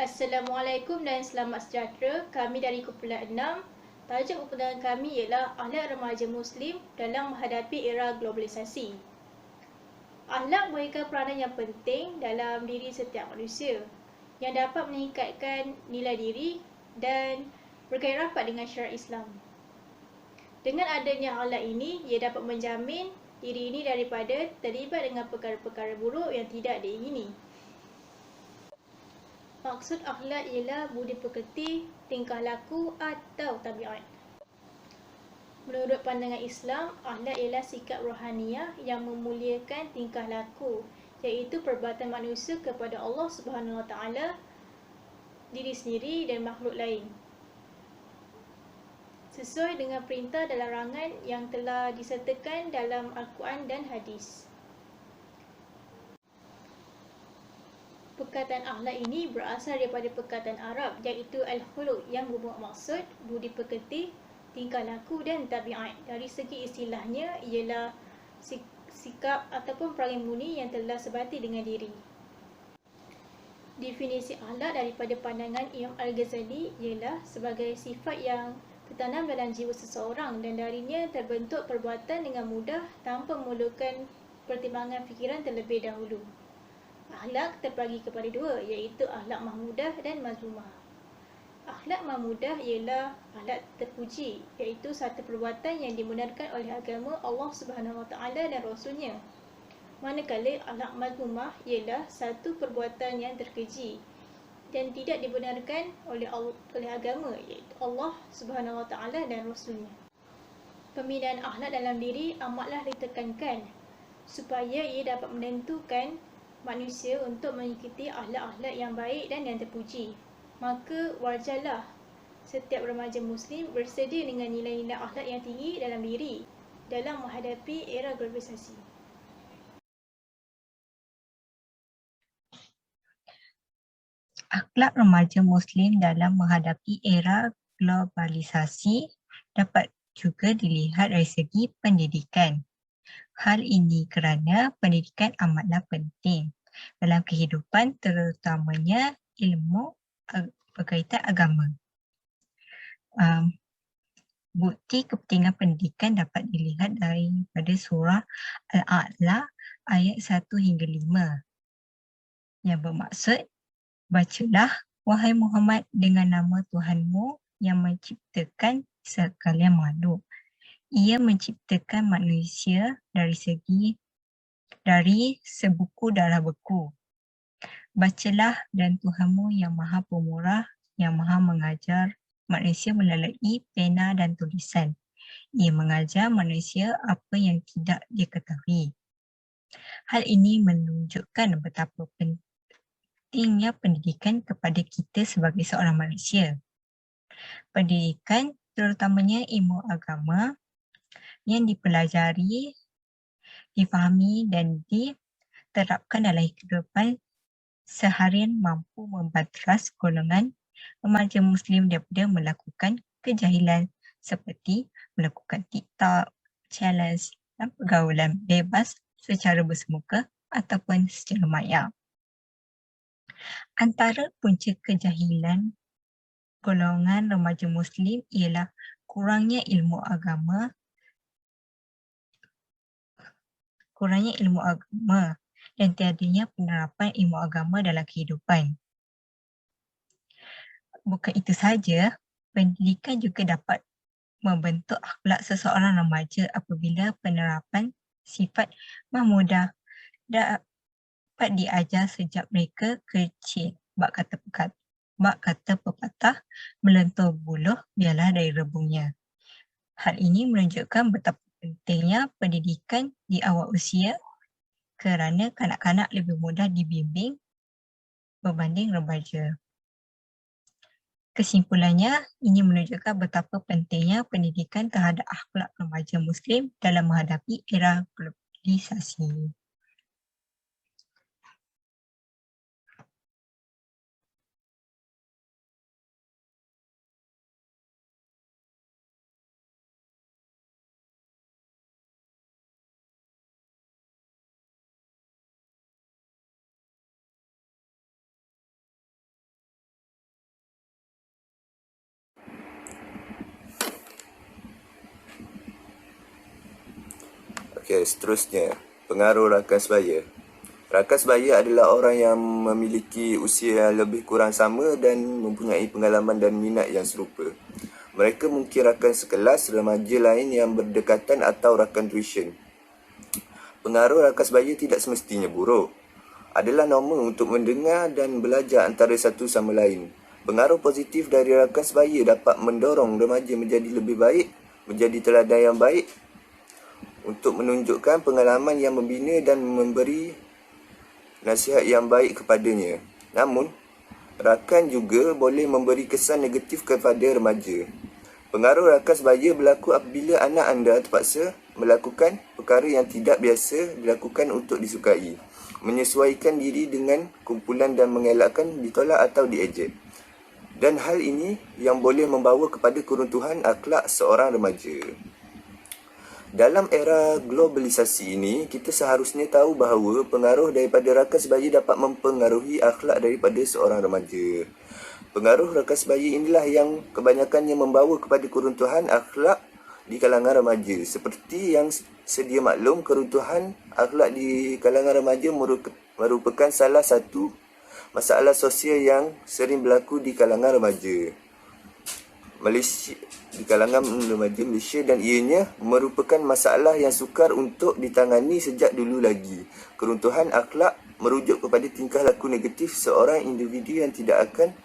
Assalamualaikum dan selamat sejahtera. Kami dari Kumpulan 6. Tajuk pertemuan kami ialah Akhlak Remaja Muslim dalam menghadapi era globalisasi. Akhlak memberikan peranan yang penting dalam diri setiap manusia yang dapat meningkatkan nilai diri dan berkait rapat dengan syariat Islam. Dengan adanya akhlak ini, ia dapat menjamin diri ini daripada terlibat dengan perkara-perkara buruk yang tidak diingini. Maksud akhlak ialah budi pekerti, tingkah laku atau tabiat. Menurut pandangan Islam, akhlak ialah sikap rohaniah yang memuliakan tingkah laku, iaitu perbuatan manusia kepada Allah Subhanahu Wa Taala, diri sendiri dan makhluk lain. Sesuai dengan perintah dan larangan yang telah disertakan dalam Al-Quran dan Hadis. Perkataan akhlak ini berasal daripada perkataan Arab iaitu al-khuluq yang bermaksud budi pekerti, tingkah laku dan tabiat. Dari segi istilahnya ialah sikap ataupun perangai murni yang telah sebati dengan diri. Definisi akhlak daripada pandangan Imam Al-Ghazali ialah sebagai sifat yang tertanam dalam jiwa seseorang dan darinya terbentuk perbuatan dengan mudah tanpa memerlukan pertimbangan fikiran terlebih dahulu. Akhlak terbagi kepada dua, iaitu akhlak mahmudah dan mazmumah. Akhlak mahmudah ialah akhlak terpuji, iaitu satu perbuatan yang dibenarkan oleh agama Allah Subhanahu Wa Taala dan Rasulnya. Manakala akhlak mazmumah ialah satu perbuatan yang terkeji dan tidak dibenarkan oleh agama, iaitu Allah Subhanahu Wa Taala dan Rasulnya. Pembinaan akhlak dalam diri amatlah ditekankan supaya ia dapat menentukan manusia untuk mengikuti akhlak-akhlak yang baik dan yang terpuji. Maka wajarlah setiap remaja Muslim bersedia dengan nilai-nilai akhlak yang tinggi dalam diri dalam menghadapi era globalisasi. Akhlak remaja Muslim dalam menghadapi era globalisasi dapat juga dilihat dari segi pendidikan. Hal ini kerana pendidikan amatlah penting dalam kehidupan, terutamanya ilmu berkaitan agama. Bukti kepentingan pendidikan dapat dilihat daripada surah Al-A'la ayat 1 hingga 5 yang bermaksud, bacalah wahai Muhammad dengan nama Tuhanmu yang menciptakan sekalian makhluk. Ia menciptakan manusia dari sebuku darah beku. Bacalah dan Tuhanmu yang Maha Pemurah, yang Maha mengajar manusia melalui pena dan tulisan. Ia mengajar manusia apa yang tidak diketahui. Hal ini menunjukkan betapa pentingnya pendidikan kepada kita sebagai seorang manusia. Pendidikan terutamanya ilmu agama yang dipelajari, difahami dan diterapkan dalam kehidupan seharian mampu membanteras golongan remaja Muslim daripada melakukan kejahilan seperti melakukan TikTok, challenge dan pergaulan bebas secara bersemuka ataupun secara maya. Antara punca kejahilan golongan remaja Muslim ialah kurangnya ilmu agama dan tiadanya penerapan ilmu agama dalam kehidupan. Bukan itu sahaja, pendidikan juga dapat membentuk akhlak seseorang remaja apabila penerapan sifat mahmudah dapat diajar sejak mereka kecil. Bak kata pepatah, melentur buluh biarlah dari rebungnya. Hal ini menunjukkan betapa pentingnya pendidikan di awal usia kerana kanak-kanak lebih mudah dibimbing berbanding remaja. Kesimpulannya, ini menunjukkan betapa pentingnya pendidikan terhadap akhlak remaja Muslim dalam menghadapi era globalisasi. seterusnya, pengaruh rakan sebaya. Rakan sebaya adalah orang yang memiliki usia yang lebih kurang sama dan mempunyai pengalaman dan minat yang serupa. Mereka mungkin rakan sekelas, remaja lain yang berdekatan atau rakan tuition. Pengaruh rakan sebaya tidak semestinya buruk. Adalah normal untuk mendengar dan belajar antara satu sama lain. Pengaruh positif dari rakan sebaya dapat mendorong remaja menjadi lebih baik, menjadi teladan yang baik untuk menunjukkan pengalaman yang membina dan memberi nasihat yang baik kepadanya. Namun, rakan juga boleh memberi kesan negatif kepada remaja. Pengaruh rakan sebaya berlaku apabila anak anda terpaksa melakukan perkara yang tidak biasa dilakukan untuk disukai, menyesuaikan diri dengan kumpulan dan mengelakkan ditolak atau diejek. Dan hal ini yang boleh membawa kepada keruntuhan akhlak seorang remaja. Dalam era globalisasi ini, kita seharusnya tahu bahawa pengaruh daripada rakan sebaya dapat mempengaruhi akhlak daripada seorang remaja. Pengaruh rakan sebaya inilah yang kebanyakannya membawa kepada keruntuhan akhlak di kalangan remaja. Seperti yang sedia maklum, keruntuhan akhlak di kalangan remaja merupakan salah satu masalah sosial yang sering berlaku di kalangan remaja Malaysia dan ianya merupakan masalah yang sukar untuk ditangani sejak dulu lagi. Keruntuhan akhlak merujuk kepada tingkah laku negatif seorang individu yang tidak akan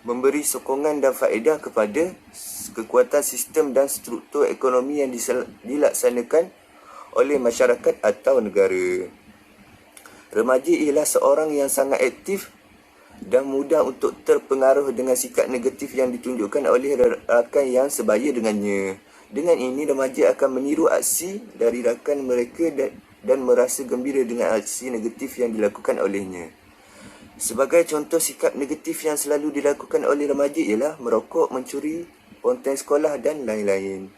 memberi sokongan dan faedah kepada kekuatan sistem dan struktur ekonomi yang dilaksanakan oleh masyarakat atau negara. Remaja ialah seorang yang sangat aktif dan mudah untuk terpengaruh dengan sikap negatif yang ditunjukkan oleh rakan yang sebaya dengannya. Dengan ini, remaja akan meniru aksi dari rakan mereka dan merasa gembira dengan aksi negatif yang dilakukan olehnya. Sebagai contoh sikap negatif yang selalu dilakukan oleh remaja ialah merokok, mencuri, konten sekolah dan lain-lain.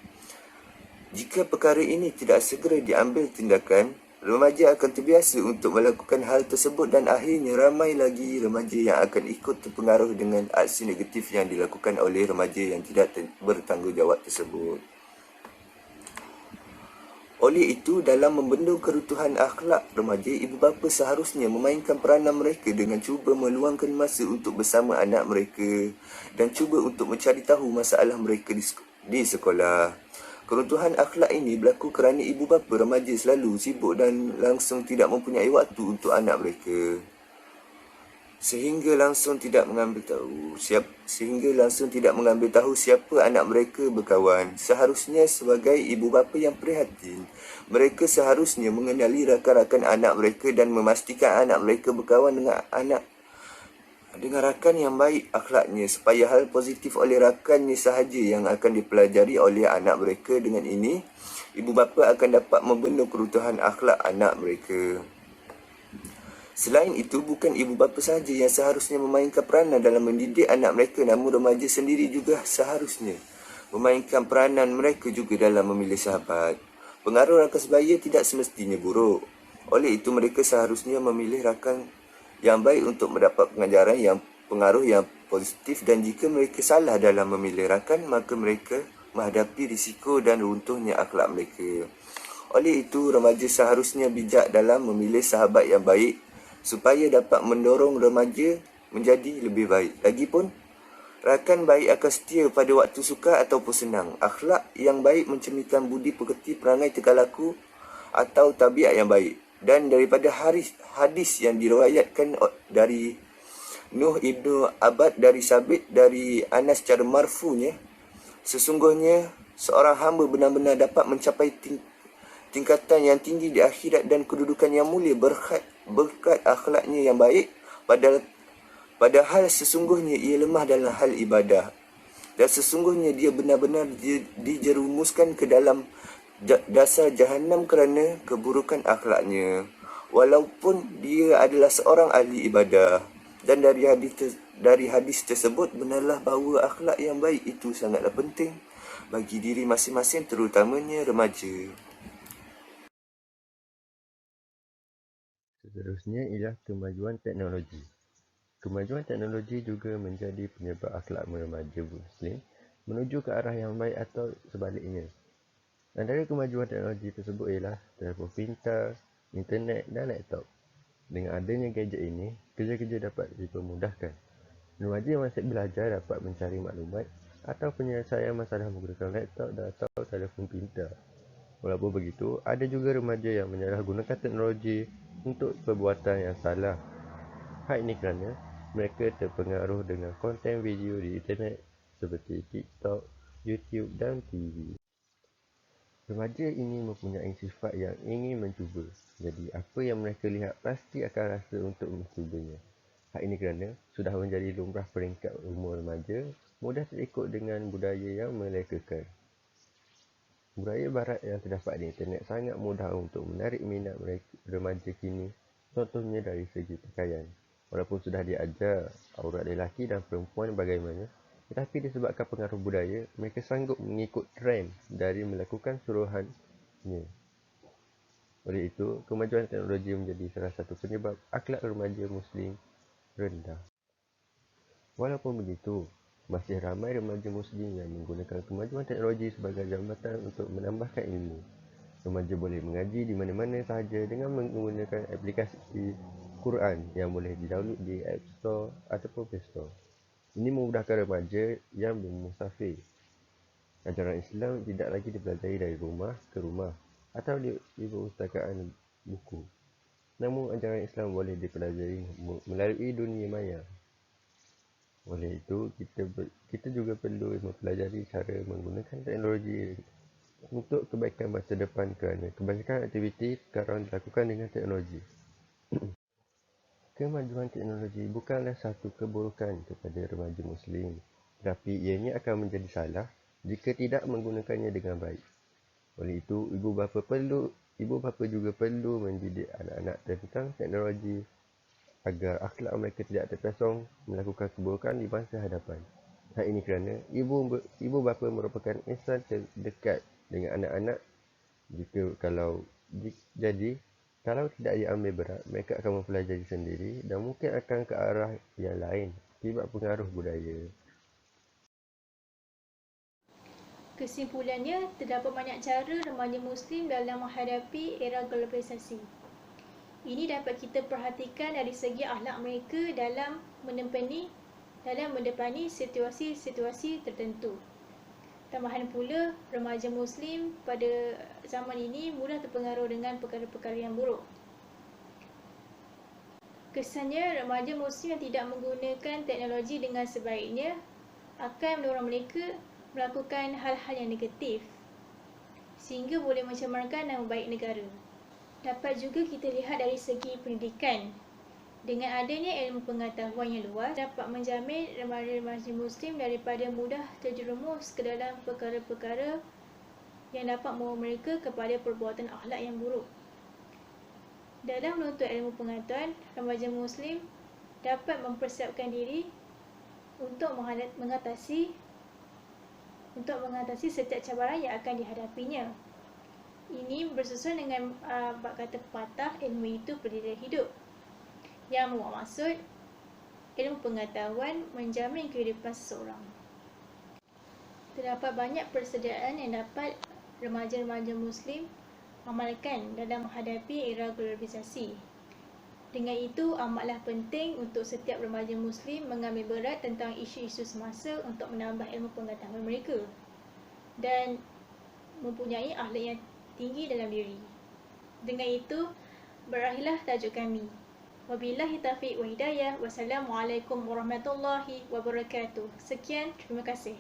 Jika perkara ini tidak segera diambil tindakan, remaja akan terbiasa untuk melakukan hal tersebut dan akhirnya ramai lagi remaja yang akan ikut terpengaruh dengan aksi negatif yang dilakukan oleh remaja yang tidak bertanggungjawab tersebut. Oleh itu, dalam membendung keruntuhan akhlak remaja, ibu bapa seharusnya memainkan peranan mereka dengan cuba meluangkan masa untuk bersama anak mereka dan cuba untuk mencari tahu masalah mereka di sekolah. Keruntuhan akhlak ini berlaku kerana ibu bapa remaja selalu sibuk dan langsung tidak mempunyai waktu untuk anak mereka. Sehingga langsung tidak mengambil tahu siapa anak mereka berkawan. Seharusnya sebagai ibu bapa yang prihatin, mereka seharusnya mengenali rakan-rakan anak mereka dan memastikan anak mereka berkawan dengan rakan yang baik akhlaknya, supaya hal positif oleh rakannya sahaja yang akan dipelajari oleh anak mereka. Dengan ini, ibu bapa akan dapat membendung keruntuhan akhlak anak mereka. Selain itu, bukan ibu bapa sahaja yang seharusnya memainkan peranan dalam mendidik anak mereka, namun remaja sendiri juga seharusnya memainkan peranan mereka juga dalam memilih sahabat. Pengaruh rakan sebaya tidak semestinya buruk. Oleh itu, mereka seharusnya memilih rakan yang baik untuk mendapat pengaruh yang positif, dan jika mereka salah dalam memilih rakan, maka mereka menghadapi risiko dan runtuhnya akhlak mereka. Oleh itu, remaja seharusnya bijak dalam memilih sahabat yang baik supaya dapat mendorong remaja menjadi lebih baik. Lagipun, rakan baik akan setia pada waktu sukar ataupun senang. Akhlak yang baik mencerminkan budi pekerti, perangai tingkah laku atau tabiat yang baik. Dan daripada hadis yang diriwayatkan dari Nuh ibnu Abad dari Sabit dari Anas secara marfunya, sesungguhnya seorang hamba benar-benar dapat mencapai tingkatan yang tinggi di akhirat dan kedudukan yang mulia berkat akhlaknya yang baik, padahal sesungguhnya ia lemah dalam hal ibadah, dan sesungguhnya dia benar-benar dijerumuskan ke dalam dasar jahanam kerana keburukan akhlaknya, walaupun dia adalah seorang ahli ibadah. Dan dari hadis tersebut, benarlah bahawa akhlak yang baik itu sangatlah penting bagi diri masing-masing, terutamanya remaja. Seterusnya ialah kemajuan teknologi. Kemajuan teknologi juga menjadi penyebab akhlak remaja Muslim menuju ke arah yang baik atau sebaliknya. Antara kemajuan teknologi tersebut ialah telefon pintar, internet dan laptop. Dengan adanya gadget ini, kerja-kerja dapat dipermudahkan. Remaja yang masih belajar dapat mencari maklumat atau penyelesaian masalah menggunakan laptop dan atau telefon pintar. Walaupun begitu, ada juga remaja yang menyalahgunakan teknologi untuk perbuatan yang salah. Hal ini kerana mereka terpengaruh dengan konten video di internet seperti TikTok, YouTube dan TV. Remaja ini mempunyai sifat yang ingin mencuba. Jadi, apa yang mereka lihat pasti akan rasa untuk mencubanya. Hal ini kerana sudah menjadi lumrah peringkat umur remaja, mudah terikut dengan budaya yang melekakan. Budaya barat yang terdapat di internet sangat mudah untuk menarik minat remaja kini, contohnya dari segi pakaian. Walaupun sudah diajar aurat lelaki dan perempuan bagaimana, tetapi disebabkan pengaruh budaya, mereka sanggup mengikut trend dari melakukan suruhannya. Oleh itu, kemajuan teknologi menjadi salah satu penyebab akhlak remaja Muslim rendah. Walaupun begitu, masih ramai remaja Muslim yang menggunakan kemajuan teknologi sebagai jambatan untuk menambahkan ilmu. Remaja boleh mengaji di mana-mana sahaja dengan menggunakan aplikasi Quran yang boleh di-download di App Store ataupun Play Store. Ini memudahkan remaja yang bermusafir. Ajaran Islam tidak lagi dipelajari dari rumah ke rumah atau di perpustakaan buku. Namun ajaran Islam boleh dipelajari melalui dunia maya. Oleh itu, kita juga perlu mempelajari cara menggunakan teknologi untuk kebaikan masa depan kerana kebanyakan aktiviti sekarang dilakukan dengan teknologi. Kemajuan teknologi bukanlah satu keburukan kepada remaja Muslim, tetapi ianya akan menjadi salah jika tidak menggunakannya dengan baik. Oleh itu, ibu bapa juga perlu mendidik anak-anak tentang teknologi agar akhlak mereka tidak terpesong melakukan keburukan di masa hadapan. Hal ini kerana ibu bapa merupakan insan terdekat dengan anak-anak. Kalau tidak diambil berat, mereka akan mempelajari sendiri dan mungkin akan ke arah yang lain akibat pengaruh budaya. Kesimpulannya, terdapat banyak cara remaja Muslim dalam menghadapi era globalisasi. Ini dapat kita perhatikan dari segi akhlak mereka dalam mendepani situasi-situasi tertentu. Tambahan pula, remaja Muslim pada zaman ini mudah terpengaruh dengan perkara-perkara yang buruk. Kesannya, remaja Muslim yang tidak menggunakan teknologi dengan sebaiknya akan mendorong mereka melakukan hal-hal yang negatif sehingga boleh mencemarkan nama baik negara. Dapat juga kita lihat dari segi pendidikan. Dengan adanya ilmu pengetahuan yang luas, dapat menjamin remaja Muslim daripada mudah terjerumus ke dalam perkara-perkara yang dapat membawa mereka kepada perbuatan akhlak yang buruk. Dalam menuntut ilmu pengetahuan, remaja Muslim dapat mempersiapkan diri untuk mengatasi setiap cabaran yang akan dihadapinya. Ini bersusun dengan bab kata pepatah, ilmu itu perdiri hidup, yang membuat maksud ilmu pengetahuan menjamin kehidupan seseorang. Terdapat banyak persediaan yang dapat remaja-remaja Muslim amalkan dalam menghadapi era globalisasi. Dengan itu, amatlah penting untuk setiap remaja Muslim mengambil berat tentang isu-isu semasa untuk menambah ilmu pengetahuan mereka dan mempunyai akhlak yang tinggi dalam diri. Dengan itu, berakhirlah tajuk kami. Wabillahi taufiq wa hidayah. Wassalamualaikum warahmatullahi wabarakatuh. Sekian, terima kasih.